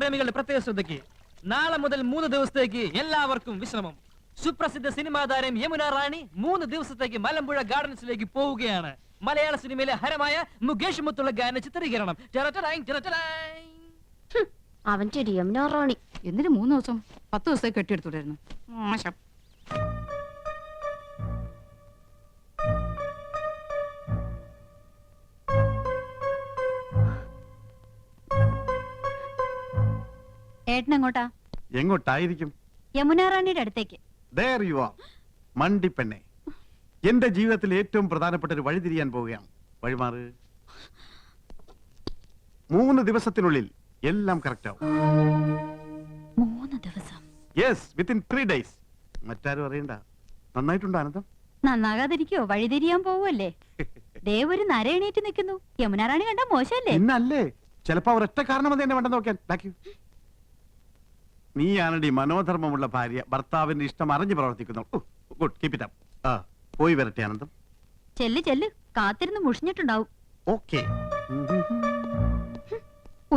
പ്രേമികളുടെ പ്രത്യേക ശ്രദ്ധയ്ക്ക് നാളെ മുതൽ 3 ദിവസത്തേക്ക് എല്ലാവർക്കും വിശ്രമം. സുപ്രസിദ്ധ സിനിമാ താരം യമുന റാണി 3 ദിവസത്തേക്ക് മലമ്പുഴ ഗാർഡൻസിലേക്ക് പോവുകയാണ്. മലയാള സിനിമയിലെ ഹരമായ മുകേഷ് മുത്തുള്ള ഗാന ചിത്രീകരണം. അവന്റെ ഒരു യമുന റാണി എന്തിനു 3 ദിവസം 10 ദിവസത്തേക്ക് കെട്ടിയെടുത്തുണ്ടായിരുന്നു. മോശം. ഏട്ടനെങ്ങോട്ടാ? എങ്ങോട്ടായിരിക്കും? യമുന റാണിയുടെ അടുത്തേക്ക്. There you are. മണ്ടിപ്പെണ്ണെ, എന്റെ ജീവിതത്തിൽ ഏറ്റവും പ്രധാനപ്പെട്ട ഒരു വഴി തിരിയാൻ പോവുകയാണ്. വഴിമാറ്. 3 ദിവസത്തിനുള്ളിൽ എല്ലാം കറക്റ്റ് ആവും. 3 ദിവസം? Yes, within 3 days. മറ്റാരും അറിയണ്ട. നന്നായിട്ടുണ്ടോ ആനന്ദം? നന്നാകാതിരിക്കോ? വഴിതിരിയാൻ പോവല്ലേ? ദേവൊരു നര എണീറ്റ് നിൽക്കുന്നു. യമുന റാണി കണ്ട മോശമല്ലേ? ഇന്നല്ലേ, ചിലപ്പോ ഒരൊറ്റ കാരണം അത് എന്നെ വേണ്ട നോക്കാൻ. നീയാണടി മനോധർമ്മമുള്ള ഭാര്യ, ഭർത്താവിന്റെ ഇഷ്ടം അറിഞ്ഞു പ്രവർത്തിക്കുന്നു. Good, keep it up. പോയി വരട്ടെ ആനന്ദം. ചെല്ല് ചെല്ല്, കാത്തിരുന്ന് മുഷിഞ്ഞിട്ടുണ്ടാവും. ഓക്കേ.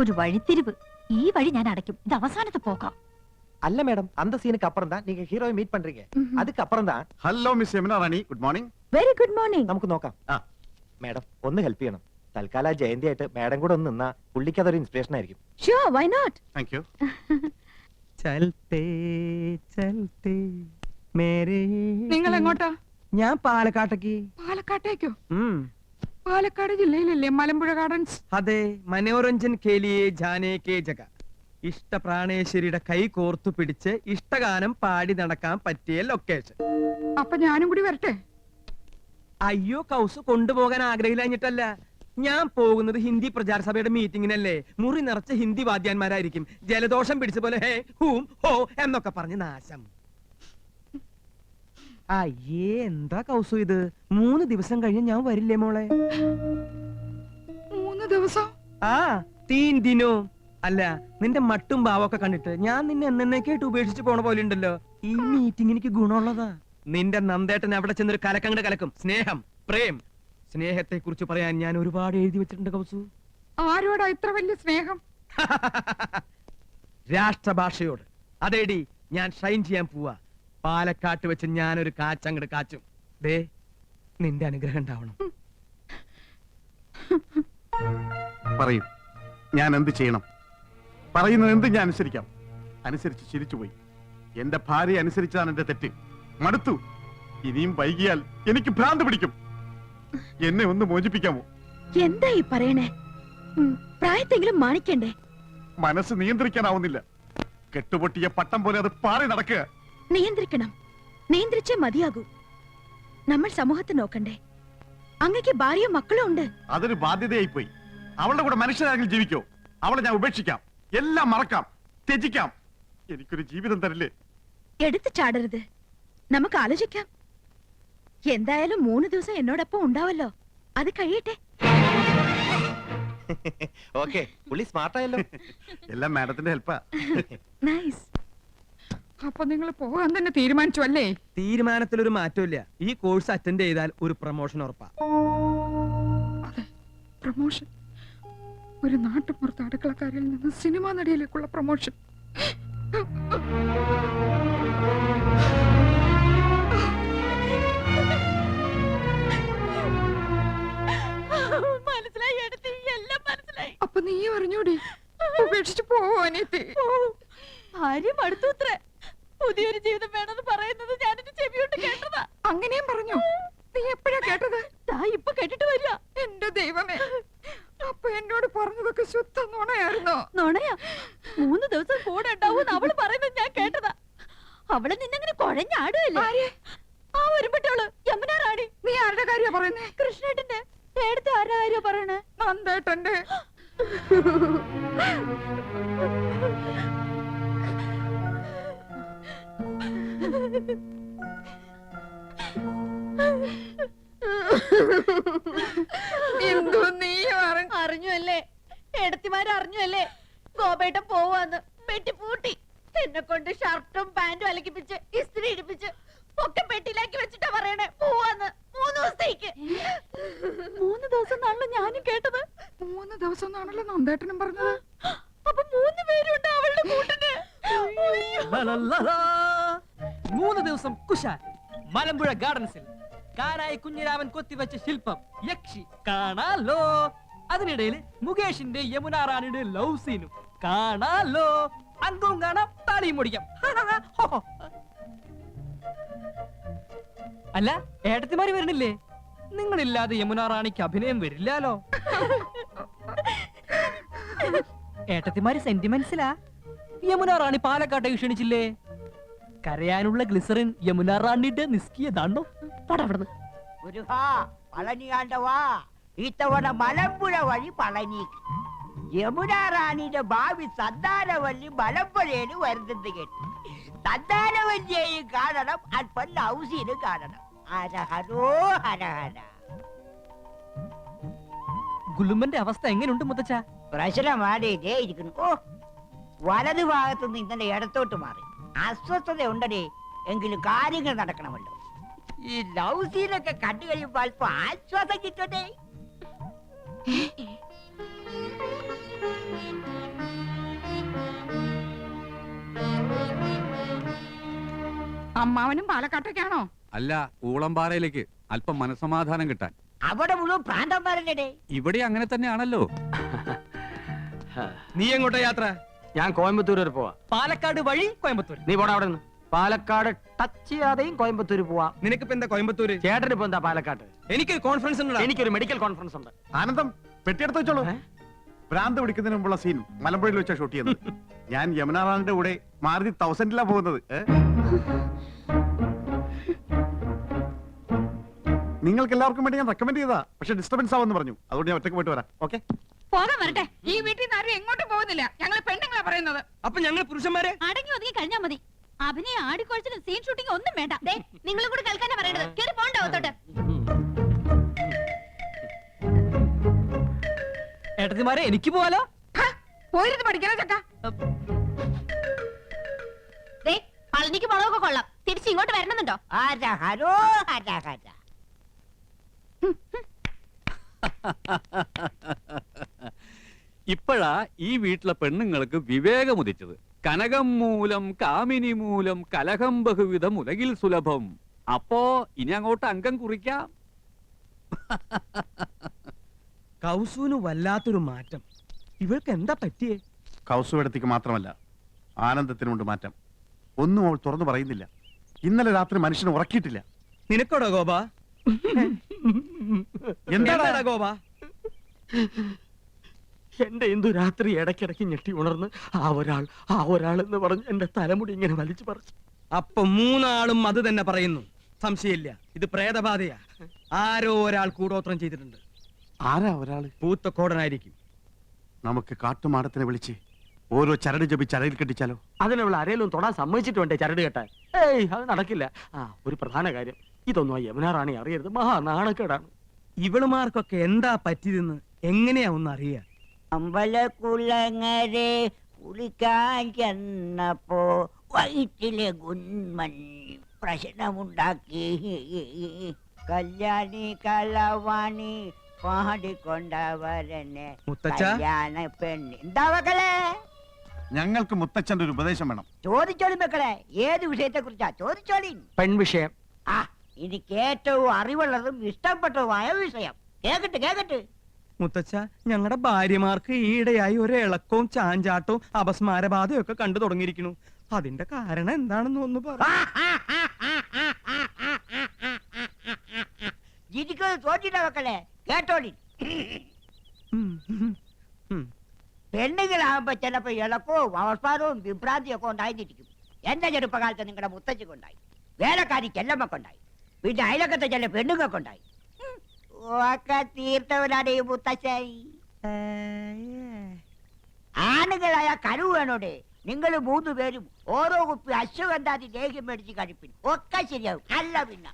ഒരു വഴിത്തിരിവ്. ഈ വഴി ഞാൻ അടയ്ക്കും. ഇത് അവസാനത്തെ പോക്കാം. அல்ல மேடம், அந்த சீனுக்கு அப்புறம் தான் நீங்க ஹீரோவை மீட் பண்றீங்க. அதுக்கு அப்புறம் தான். Hello miss Yamuna Rani, good morning. Very good morning. നമുക്ക് നോക്കാം. മേഡം ഒന്ന് ഹെൽപ്പ് ചെയ്യണം. തൽക്കാലം ജയന്തി ആയിട്ട് മേഡം കൂടെ ഒന്ന് നിന്നാ പുള്ളിക്ക് അതൊരു ഇൻസ്പിറേഷൻ ആയിരിക്കും. Sure, why not? Thank you. ചൽത്തേ ചൽത്തേ മേരേ. നിങ്ങൾ എങ്ങോട്ടാ? ഞാൻ പാലക്കാട്ടേക്ക്. പാലക്കാട്ടേക്കോ? പാലക്കാട് ജില്ലയിലല്ലേ മലമ്പുഴ ഗാർഡൻസ്? അതെ, മനോരഞ്ജൻ കേലിയെ ജാനേ കേ ജഗ. ഇഷ്ടപ്രാണേശ്വരിയുടെ കൈ കോർത്തു പിടിച്ച് ഇഷ്ടഗാനം പാടി നടക്കാൻ പറ്റിയ ലൊക്കേഷൻ. അപ്പൊ ഞാനും കൂടി വരട്ടെ? അയ്യോ, കൗസ് കൊണ്ടുപോകാൻ ആഗ്രഹിച്ചിട്ടല്ല. ഞാൻ പോകുന്നത് ഹിന്ദി പ്രചാര സഭയുടെ മീറ്റിങ്ങിനല്ലേ. മുറി നിറച്ച ഹിന്ദി വാദ്യാന്മാരായിരിക്കും. ജലദോഷം പിടിച്ച പോലെ ഹേ ഹൂം ഹോ എന്നൊക്കെ പറഞ്ഞ് നാശം. അയ്യേ, എന്താ കൗസു ഇത്? 3 ദിവസം കഴിഞ്ഞ് ഞാൻ വരില്ലേ മോളെ? 3 ദിവസം? ആ, 3 ദിനോ. അല്ല, നിന്റെ മട്ടും ഭാവമൊക്കെ കണ്ടിട്ട് ഞാൻ നിന്നെ എന്നേക്കായിട്ട് ഉപേക്ഷിച്ച് പോണ പോലെ ഉണ്ടല്ലോ. ഈ മീറ്റിംഗ് എനിക്ക് ഗുണമുള്ളതാ. നിന്റെ നന്ദേട്ടൻ അവിടെ ചെന്നൊരു കലക്കങ്ങട് കലക്കും. സ്നേഹം, പ്രേം, സ്നേഹത്തെ കുറിച്ച് പറയാൻ ഞാൻ ഒരുപാട് എഴുതി വെച്ചിട്ടുണ്ട് കൗസു. ആരോടാ ഇത്ര വലിയ സ്നേഹം? രാഷ്ട്രഭാഷയോട്. അതേടി, ഞാൻ ഷൈൻ ചെയ്യാൻ പോവാ. പാലക്കാട്ട് വെച്ച് ഞാനൊരു കാച്ചങ്ങട് കാച്ചും. ദേ, നിന്റെ അനുഗ്രഹം ഉണ്ടാവണം. പറയൂ, ഞാൻ എന്ത് ചെയ്യണം? പറയുന്നത് എന്ത് ഞാൻ അനുസരിക്കാം. അനുസരിച്ച് ചിരിച്ചുപോയി. എന്റെ ഭാര്യ അനുസരിച്ചതാണ് എന്റെ തെറ്റ്. മടുത്തു. ഇനിയും വൈകിയാൽ എനിക്ക് ഭ്രാന്ത് പിടിക്കും. എന്നെ ഒന്ന് മോചിപ്പിക്കാമോ? എന്താ ഈ പറയണേ? പ്രായത്തെങ്കിലും മാണിക്കണ്ടേ? മനസ്സ് നിയന്ത്രിക്കാനാവുന്നില്ല. കെട്ടുപൊട്ടിയ പട്ടം പോലെ അത് പാറി നടക്കുക. നിയന്ത്രിക്കണം. നിയന്ത്രിച്ചേ മതിയാകൂ. നമ്മൾ സമൂഹത്തെ നോക്കണ്ടേ? അങ്ങക്ക് ഭാര്യയും മക്കളും ഉണ്ട്. അതൊരു ബാധ്യതയായി പോയി. അവളുടെ കൂടെ മനുഷ്യരാണെങ്കിൽ ജീവിക്കോ? അവളെ ഞാൻ ഉപേക്ഷിക്കാം, എല്ലാം മറക്കാം, ത്യജിക്കാം. എനിക്കൊരു ജീവിതം തരില്ലേ? എടുത്തു ചാടരുത്. നമുക്ക് ആലോചിക്കാം. എന്തായാലും 3 ദിവസം എന്നോടൊപ്പം ഉണ്ടാവല്ലോ. അത് കഴിയട്ടെ. ഓക്കേ, പുള്ളി സ്മാർട്ട് ആയല്ലോ. എല്ലാം മാഡത്തിന്റെ ഹെൽപ്പാ. നൈസ്. അപ്പൊ നിങ്ങൾ പോകാൻ തന്നെ തീരുമാനിച്ചു അല്ലേ? തീരുമാനത്തിലൊരു മാറ്റമില്ല. ഈ കോഴ്സ് അറ്റൻഡ് ചെയ്താൽ ഒരു പ്രൊമോഷൻ ഉറപ്പാ. അതെ, പ്രൊമോഷൻ. ഒരു നാട്ടുപുറത്ത് അടുക്കളക്കാരിൽ നിന്ന് സിനിമാ നടിയിലേക്കുള്ള പ്രൊമോഷൻ. മനസ്സിലായി എടുത്തി, എല്ലാം മനസ്സിലായി. അപ്പൊ നീ അറിഞ്ഞൂടി? ഉപേക്ഷിച്ചു പോവോ അനിയത്തി? ഭാര്യ അടുത്തൂത്രേ. പുതിയൊരു ജീവിതം വേണമെന്ന് പറയുന്നത് ഞാനെന്റെ ചെവിയോട്ട് കേട്ടതാ. അങ്ങനെയും പറഞ്ഞു? നീ എപ്പോഴാ കേട്ടത്? ഇപ്പൊ കേട്ടിട്ട് വരിക. എന്റെ ദൈവമേ, അപ്പൊ എന്നോട് പറഞ്ഞതൊക്കെ ശുദ്ധ നുണയായിരുന്നോ? നുണയാ? 3 ദിവസം കൂടെ ഉണ്ടാവും അവള് പറയുന്നത് ഞാൻ കേട്ടതാ. അവള് നിന്നെങ്ങനെ കുഴഞ്ഞാടുവല്ലേ? ആ ഒരുപെട്ടവള് യമുന റാണി. നീ ആരുടെ കാര്യ പറയുന്നേ? കൃഷ്ണേട്ടന്റെ. നേരത്തെ ആരുടെ കാര്യ പറയണേ? നന്ദേട്ടന്റെ. എന്തോ നീ അറിഞ്ഞു അല്ലേ? എടത്തിമാരറിഞ്ഞു അല്ലേ? ഗോപേട്ടൻ പോവാന്ന് പെട്ടി പൂട്ടി. എന്നെ കൊണ്ട് ഷർട്ടും പാന്റും അലക്കിപ്പിച്ച് ഇസ്തിരി ഇടിപ്പിച്ച് ഒക്കെ പെട്ടിയിലാക്കി വെച്ചിട്ടാ പറയണേ പോവാന്ന്. 3 ദിവസത്തേക്ക്. 3 ദിവസം എന്നാണല്ലോ ഞാനും കേട്ടത്. 3 ദിവസം എന്നാണല്ലോ നന്ദേട്ടനും പറഞ്ഞത്. അപ്പൊ 3 പേരുണ്ട്. ലലലലലാ. 3 ദിവസം കുശാൽ മലമ്പുഴ ഗാർഡൻസിൽ കാനായി കുഞ്ഞിരാമൻ കൊത്തിവെച്ച ശില്പം യക്ഷി കാണാലോ. അതിനിടയിൽ മുകേഷിന്റെ യമുന റാണിയുടെ ലവ് സീനും കാണാലോ. അങ്കവും കാണാം, താളിയും മുടിക്കാം. അല്ല, ഏട്ടത്തിമാര് വരണില്ലേ? നിങ്ങളില്ലാതെ യമുന റാണിക്ക് അഭിനയം വരില്ലാലോ. ഏട്ടത്തിമാര് സെന്റിമെന്റ്സിലാ. യമുന റാണി പാലക്കാട്ടെ ക്ഷണിച്ചില്ലേ? കരയാനുള്ള ഗ്ലിസറിൻ യമുന റാണിയുടെ നിസ്കിയതാണോ? പടവിടുന്ന് മുരുകാ, പളനിയാണ്ടവാ, ഇത്തവണ മലമ്പുഴ വഴി പളനിക്ക് യമുന റാണിയുടെ ഭാവി സന്താനവല്ലി മലമ്പുഴയിൽ വരുന്നത് കേട്ടു. സന്താനവല്ലിയെയും കാണണം, അല്പം ലൗസിനും കാണണം. ഹരഹരോ ഹരഹര. ഗുലുമന്റെ അവസ്ഥ എങ്ങനെയുണ്ട് മുത്തച്ഛ? പ്രശ്നമാടേ ഇരിക്കുന്നു. ഓ, വലതു ഭാഗത്തുനിന്ന് ഇന്നലെ ഇടത്തോട്ട് മാറി. അസ്വസ്ഥത ഉണ്ടേ, എങ്കിലും കാര്യങ്ങൾ നടക്കണമല്ലോ. ഈ ലൗസീനൊക്കെ കണ്ടു കഴിയുമ്പോൾ അല്പം ആശ്വാസം കിട്ടട്ടെ. അമ്മാവനും പാലക്കാട്ടേക്കാണോ? അല്ല, ഊളംപാറയിലേക്ക് അല്പം മനസമാധാനം കിട്ടാൻ. അവിടെ മുഴുവൻ പ്രാന്തന്മാരല്ലേ? ഇവിടെ അങ്ങനെ തന്നെയാണല്ലോ. നീ എങ്ങോട്ടാ യാത്ര? ഞാൻ കോയമ്പത്തൂർ വരെ പോവാ. പാലക്കാട് വഴി കോയമ്പത്തൂർ. നീ പോടാ അവിടെ നിന്ന്. പാലക്കാട് ടച്ച് ചെയ്യാതെയും കോയമ്പത്തൂർ പോവാ. നിനക്കിപ്പോ എന്താ കോയമ്പത്തൂര്? ചേട്ടന് ഇപ്പൊ എന്താ പാലക്കാട്? എനിക്കൊരു കോൺഫറൻസ് ഉണ്ട്. എനിക്കൊരു മെഡിക്കൽ കോൺഫറൻസ് ഉണ്ട്. ആനന്ദം പെട്ടിയെടുത്ത് വെച്ചോളൂ. ഭ്രാന്ത് പിടിക്കുന്നതിന് മുമ്പുള്ള സീൻ മലമ്പുഴയിൽ വെച്ചാ ഷൂട്ട് ചെയ്യുന്നത്. ഞാൻ യമുന റാണിന്റെ കൂടെ മാരുതി 1000 പോകുന്നത്. നിങ്ങൾക്ക് എല്ലാവർക്കും വേണ്ടി ഞാൻ റെക്കമെൻഡ് ചെയ്താ, പക്ഷെ ഡിസ്റ്റർബൻസ് ആവെന്ന് പറഞ്ഞു. അതുകൊണ്ട് ഞാൻ ഒറ്റയ്ക്ക് പോയിട്ട് വരാം. ഓക്കെ, പോകാൻ വരട്ടെ. ഈ വീട്ടിൽ നിന്ന് ആരും എങ്ങോട്ടും പോകുന്നില്ല. ഞങ്ങൾ പെണ്ണുങ്ങളാ പറയുന്നത്. അപ്പൊ ഞങ്ങൾ പുരുഷന്മാരെ അടങ്ങി ഒതുങ്ങി കഴിഞ്ഞാ മതി. അഭിനയം ആടിക്കൊഴിച്ചിലും സീൻ ഷൂട്ടിംഗ് ഒന്നും വേണ്ട. നിങ്ങളും കൂടി കേൾക്കാനാ പറയണത്. കേറി പോണ്ടാവത്തോട്ട്. ഏട്ടത്തിമാരെ, എനിക്ക് പോവാലോ? പോയിരുന്നു പഠിക്കണ ചക്ക. പളനിക്ക് മുളകൊക്കെ കൊള്ളാം. തിരിച്ച് ഇങ്ങോട്ട് വരണമെന്നുണ്ടോ? ഹരഹരോ ഹരഹര. ഇപ്പോഴാ ഈ വീട്ടിലെ പെണ്ണുങ്ങൾക്ക് വിവേകമുദിച്ചത്. കനകം മൂലം കാമിനി മൂലം കലഹം ബഹുവിധം ഉലകിൽ സുലഭം. അപ്പോ ഇനി അങ്ങോട്ട് അംഗം കുറിക്കാം. കൗസുവിന് വല്ലാത്തൊരു മാറ്റം. ഇവൾക്ക് എന്താ പറ്റിയേ? കൗസുവെടുത്തേക്ക് മാത്രമല്ല, ആനന്ദത്തിനുണ്ട് മാറ്റം. ഒന്നും അവൾ തുറന്നു പറയുന്നില്ല. ഇന്നലെ രാത്രി മനുഷ്യനെ ഉറക്കിയിട്ടില്ല. നിനക്കോടോ ഗോപ? എന്താടാ ഗോപ? എന്റെ എന്തു രാത്രി ഇടയ്ക്കിടയ്ക്ക് ഞെട്ടി ഉണർന്ന് ആ ഒരാൾ എന്ന് പറഞ്ഞ് എന്റെ തലമുടി ഇങ്ങനെ വലിച്ചു പറിച്ചു. അപ്പൊ 3 ആളും അത് തന്നെ പറയുന്നു. സംശയമില്ല, ഇത് പ്രേതബാധയാ. ആരോ ഒരാൾ കൂടോത്രം ചെയ്തിട്ടുണ്ട്. ആരാ ഒരാള്? പൂത്തക്കോടനായിരിക്കും. നമുക്ക് കാട്ടുമാടത്തിനെ വിളിച്ച് ഓരോ ചരട് ജപിച്ച് അരയിൽ കെട്ടിച്ചാലോ? അതിനുള്ള ആരെയും തൊടാൻ സമ്മതിച്ചിട്ട് വേണ്ടേ ചരട് കെട്ടാൻ? അത് നടക്കില്ല. ഒരു പ്രധാന കാര്യം, ഇതൊന്നും ആ യമുന റാണി അറിയരുത്. മഹാ നാണക്കേടാണ്. ഇവളുമാർക്കൊക്കെ എന്താ പറ്റിയതെന്ന് എങ്ങനെയാ ഒന്ന് അറിയാ? അമ്പലക്കുളങ്ങരെ കുളിക്കാൻ ചെന്നപ്പോ വയറ്റിലെ ഗുന്മണി പ്രശ്നമുണ്ടാക്കി. കല്യാണി കളവാണി പാടിക്കൊണ്ടവരനെ മുത്തച്ഛ? കല്യാണ പെണ്ണ്. എന്താ മക്കളെ? ഞങ്ങൾക്ക് മുത്തച്ഛന്റെ ഒരു ഉപദേശം വേണം. ചോദിച്ചോളി മക്കളെ, ഏത് വിഷയത്തെ കുറിച്ചാ ചോദിച്ചോളി. പെൺവിഷയം. എനിക്ക് ഏറ്റവും അറിവുള്ളതും ഇഷ്ടപ്പെട്ടതുമായ വിഷയം. കേക്കട്ടെ. മുത്തച്ഛ, ഞങ്ങളുടെ ഭാര്യമാർക്ക് ഈയിടെയായി ഒരു ഇളക്കവും ചാഞ്ചാട്ടവും അപസ്മാരബാധയും ഒക്കെ കണ്ടു തുടങ്ങിയിരിക്കുന്നു. അതിന്റെ കാരണം എന്താണെന്ന് ഒന്ന് പറ. എനിക്കത് തോറ്റിട്ട മക്കളെ, കേട്ടോളി. പെണ്ണുങ്ങളാകുമ്പോ ചിലപ്പോ ഇളക്കവും അവസ്മാരവും വിഭ്രാന്തിയും ഒക്കെ ഉണ്ടായിരിക്കും. എന്റെ ചെറുപ്പകാലത്ത് നിങ്ങളുടെ മുത്തച്ഛക്കുണ്ടായി, വേലക്കാരിക്ക് എല്ലമ്മക്കുണ്ടായി, പിന്നെ അയലക്കത്തെ ചില പെണ്ണുങ്ങൾക്കുണ്ടായി. ഒക്കെ തീർത്തവനാണ് ഈ മുത്തച്ഛൻ. ആണുങ്ങളായ കഴിവ് വേണോടെ. നിങ്ങൾ 3 പേരും ഓരോ കുപ്പി അശ്വഗന്ധാതി ലേഹ്യം മേടിച്ച് കഴിപ്പിൻ, ഒക്കെ ശരിയാവും. അല്ല പിന്നെ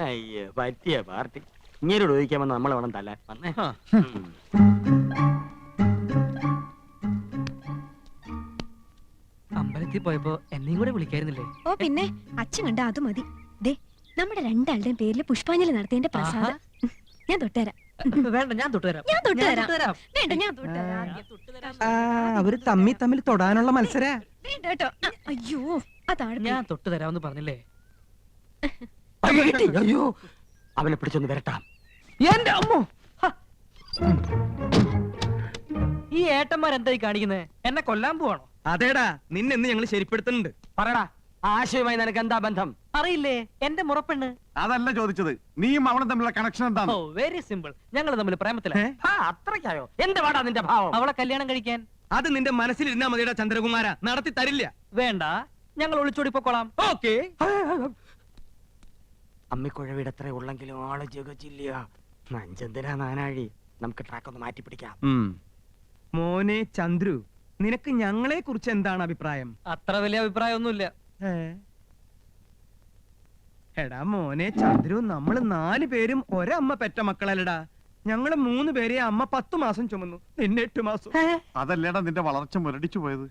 അയ്യോ, പറ്റിയ പാർട്ടി. ഇങ്ങനോട് ചോദിക്കാമെന്ന് നമ്മളെ വേണം തല്ലാൻ. വന്നേ. അമ്പലത്തിൽ പോയപ്പോ എന്നെയും കൂടെ വിളിക്കായിരുന്നില്ലേ? ഓ പിന്നെ, അച്ഛൻ കണ്ട അത് മതി. ദേ, നമ്മുടെ 2 ആളുടെയും പേരിൽ പുഷ്പാഞ്ജലി നടത്തിയതിന്റെ പ്രസാദം ഞാൻ തൊട്ടുതരാം. വേണ്ട, ഞാൻ തൊട്ടുതരാം. ഞാൻ തൊട്ടുതരാം. തൊട്ടുതരാം. വേണ്ട, ഞാൻ തൊട്ടുതരാം. അവര് തമ്മിൽ തൊടാനുള്ള മത്സര. വേണ്ട കേട്ടോ. അയ്യോ അതാണ് ഞാൻ തൊട്ട് തരാമെന്ന് പറഞ്ഞില്ലേ? അയ്യോ, കിട്ടി. അയ്യോ അവനെ പിടിച്ചൊന്ന് വരട്ടാം. എന്റെ അമ്മോ! ഹ. ഈ ഏട്ടന്മാരെന്തായി കാണിക്കുന്നത്? എന്നെ കൊല്ലാൻ പോവാണോ? അതേടാ നിന്നെന്ന് ഞങ്ങൾ ശരിപ്പെടുത്തുന്നുണ്ട്. പറയടാ, ആശയമായി നിനക്ക് എന്താ ബന്ധം? അറിയില്ലേ, എന്റെ മുറപ്പെണ്ണ്. അതല്ല ചോദിച്ചത്, നീയും അവളും തമ്മിലുള്ള കണക്ഷൻ ഓ എന്താണ്? Very simple. ഞങ്ങൾ തമ്മിൽ പ്രേമത്തില. ഏ? ആ, അത്രയ്ക്കായോ? എന്ത് വാടാ നിന്റെ ഭാവം? അവളെ കല്യാണം കഴിക്കാൻ അത് നിന്റെ മനസ്സിലിരുന്നാ മതിയുടെ ചന്ദ്രകുമാര, നടത്തി തരില്ല. വേണ്ട, ഞങ്ങൾ ഒളിച്ചോടി പൊക്കോളാം. ഓക്കേ. അമ്മിക്കുഴവിടെ എത്ര ഉള്ളെങ്കിലും ആള് ജഗച്ചില്ല. നഞ്ചന്തിനാ നാനാഴി. നമുക്ക് ട്രാക്ക് ഒന്ന് മാറ്റി പിടിക്കാം. മോനെ ചന്ദ്രു, നിനക്ക് ഞങ്ങളെ കുറിച്ച് എന്താണ് അഭിപ്രായം? അത്ര വലിയ അഭിപ്രായമൊന്നുമില്ല. എടാ മോനെ ചന്ദ്രു, നമ്മള് 4 പേരും ഒരമ്മ പെറ്റ മക്കളല്ലടാ. ഞങ്ങള് 3 പേരെ അമ്മ 10 മാസം ചുമന്നു, നിന്നെ 8 മാസം. അതല്ലേടാ നിന്റെ വളർച്ച മുരടിച്ചു പോയത്.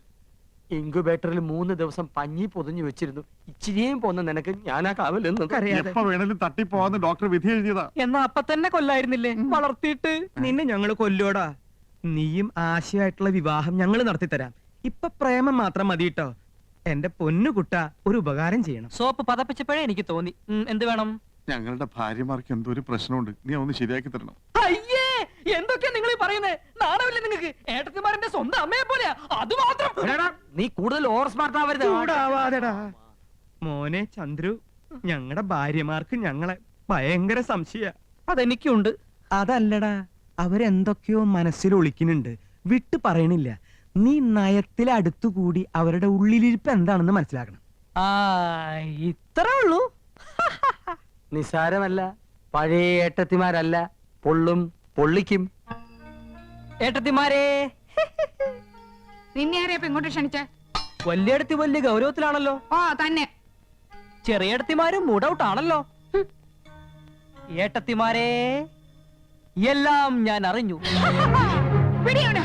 ഇൻക്യുബേറ്ററിൽ 3 ദിവസം പഞ്ഞി പൊതിഞ്ഞു വെച്ചിരുന്നു. ഇച്ചിരിയും പോന്ന നിനക്ക് ഞാനാ കാവലെന്ന്. എപ്പോ വേണേലും തട്ടിപ്പോവാന്ന് ഡോക്ടർ വിധി എഴുതിയതാ. എന്നാ അപ്പൊ തന്നെ കൊല്ലായിരുന്നില്ലേ വളർത്തിയിട്ട്? നിന്നെ ഞങ്ങള് കൊല്ലോടാ. നീയും ആശയായിട്ടുള്ള വിവാഹം ഞങ്ങൾ നടത്തിത്തരാം. ഇപ്പൊ പ്രേമം മാത്രം മതി കേട്ടോ. എന്റെ പൊന്നുകുട്ട, ഒരു ഉപകാരം ചെയ്യണം. സോപ്പ് പതപ്പിച്ചപ്പോഴേ എനിക്ക് തോന്നി. എന്ത് വേണം? ഞങ്ങളുടെ ഭാര്യമാർക്ക് എന്തോ ഒരു പ്രശ്നമുണ്ട്, നീ ഒന്ന് ശരിയാക്കി തരണം. അയ്യേ, എന്തൊക്കെയാ നിങ്ങൾ ഈ പറയുന്നത്? നാണമില്ലേ നിങ്ങൾക്ക്? ഏട്ടത്തിമാരന്റെ സ്വന്തം അമ്മയെ പോലെയാ. അത് മാത്രം. എടാ, നീ കൂടുതൽ ഓവർ സ്മാർട്ട് ആവരുത്. ചൂടാവാതെടാ. മോനെ ചന്ദ്രു, ഞങ്ങളുടെ ഭാര്യമാർക്ക് ഞങ്ങളെ ഭയങ്കര സംശയ. അതെനിക്കുണ്ട്. അതല്ലടാ, അവരെന്തൊക്കെയോ മനസ്സിൽ ഒളിക്കുന്നുണ്ട്, വിട്ടു പറയണില്ല. നീ നയത്തിൽ അടുത്തുകൂടി അവരുടെ ഉള്ളിലിരിപ്പ് എന്താണെന്ന് മനസ്സിലാക്കണം. ആ, ഇത്രേ ഉള്ളൂ. നിസാരമല്ല. പഴയ ഏട്ടത്തിമാരല്ല, പൊള്ളും പൊള്ളിക്കും. ഏട്ടത്തിമാരെ, നിന്നെ ആരെയപ്പോ ഇങ്ങോട്ട് ക്ഷണിച്ചേ? വലിയടത്തി വലിയ ഗൗരവത്തിലാണല്ലോ. ഓ തന്നെ. ചെറിയടത്തിമാരും മൂഡ് ഔട്ട് ആണല്ലോ. ഏട്ടത്തിമാരെ, എല്ലാം ഞാൻ അറിഞ്ഞു. പിടിയോട്.